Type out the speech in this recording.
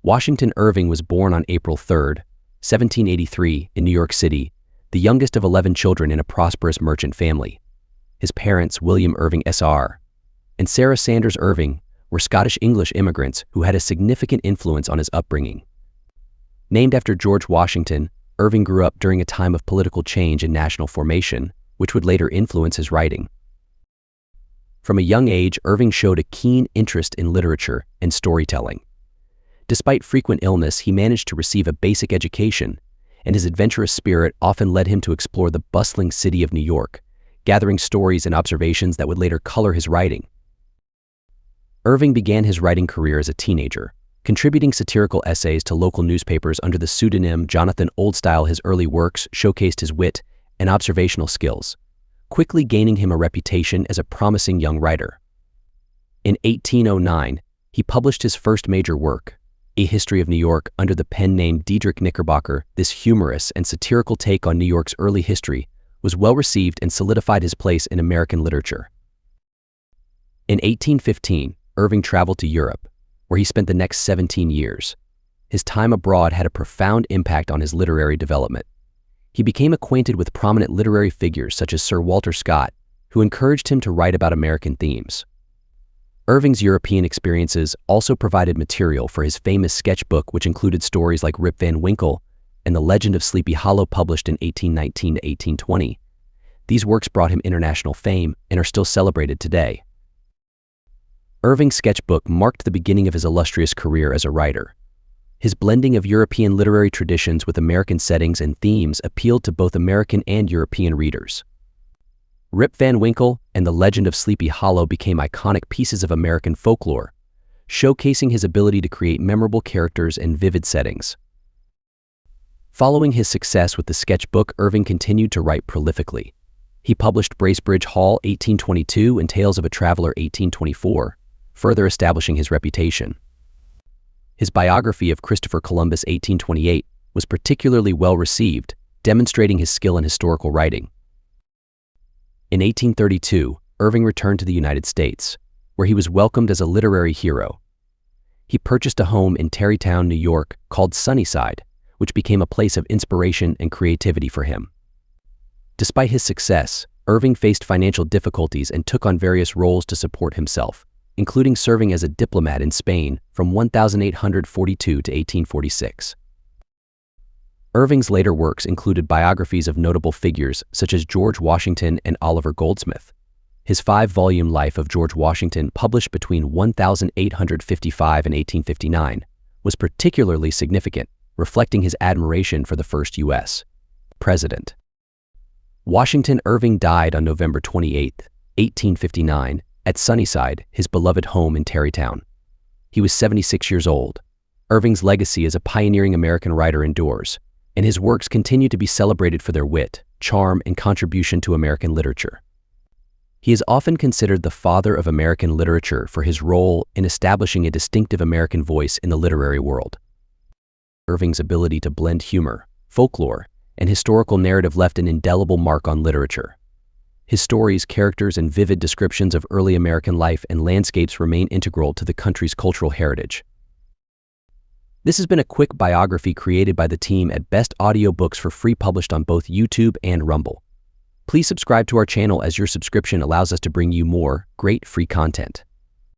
Washington Irving was born on April 3, 1783, in New York City, the youngest of 11 children in a prosperous merchant family. His parents, William Irving Sr. and Sarah Sanders Irving, were Scottish-English immigrants who had a significant influence on his upbringing. Named after George Washington, Irving grew up during a time of political change and national formation, which would later influence his writing. From a young age, Irving showed a keen interest in literature and storytelling. Despite frequent illness, he managed to receive a basic education, and his adventurous spirit often led him to explore the bustling city of New York, gathering stories and observations that would later color his writing. Irving began his writing career as a teenager, contributing satirical essays to local newspapers under the pseudonym Jonathan Oldstyle. His early works showcased his wit and observational skills, quickly gaining him a reputation as a promising young writer. In 1809, he published his first major work, A History of New York, under the pen name Diedrich Knickerbocker. This humorous and satirical take on New York's early history was well received and solidified his place in American literature. In 1815, Irving traveled to Europe, where he spent the next 17 years. His time abroad had a profound impact on his literary development. He became acquainted with prominent literary figures such as Sir Walter Scott, who encouraged him to write about American themes. Irving's European experiences also provided material for his famous sketchbook, which included stories like Rip Van Winkle and The Legend of Sleepy Hollow, published in 1819 to 1820. These works brought him international fame and are still celebrated today. Irving's sketchbook marked the beginning of his illustrious career as a writer. His blending of European literary traditions with American settings and themes appealed to both American and European readers. Rip Van Winkle and The Legend of Sleepy Hollow became iconic pieces of American folklore, showcasing his ability to create memorable characters and vivid settings. Following his success with the sketchbook, Irving continued to write prolifically. He published Bracebridge Hall 1822 and Tales of a Traveler 1824, further establishing his reputation. His biography of Christopher Columbus 1828 was particularly well received, demonstrating his skill in historical writing. In 1832, Irving returned to the United States, where he was welcomed as a literary hero. He purchased a home in Tarrytown, New York, called Sunnyside, which became a place of inspiration and creativity for him. Despite his success, Irving faced financial difficulties and took on various roles to support himself, including serving as a diplomat in Spain from 1842 to 1846. Irving's later works included biographies of notable figures such as George Washington and Oliver Goldsmith. His 5-volume Life of George Washington, published between 1855 and 1859, was particularly significant, reflecting his admiration for the first U.S. president. Washington Irving died on November 28, 1859, at Sunnyside, his beloved home in Tarrytown. He was 76 years old. Irving's legacy as a pioneering American writer endures, and his works continue to be celebrated for their wit, charm, and contribution to American literature. He is often considered the father of American literature for his role in establishing a distinctive American voice in the literary world. Irving's ability to blend humor, folklore, and historical narrative left an indelible mark on literature. His stories, characters, and vivid descriptions of early American life and landscapes remain integral to the country's cultural heritage. This has been a quick biography created by the team at Best Audiobooks for free, published on both YouTube and Rumble. Please subscribe to our channel, as your subscription allows us to bring you more great free content.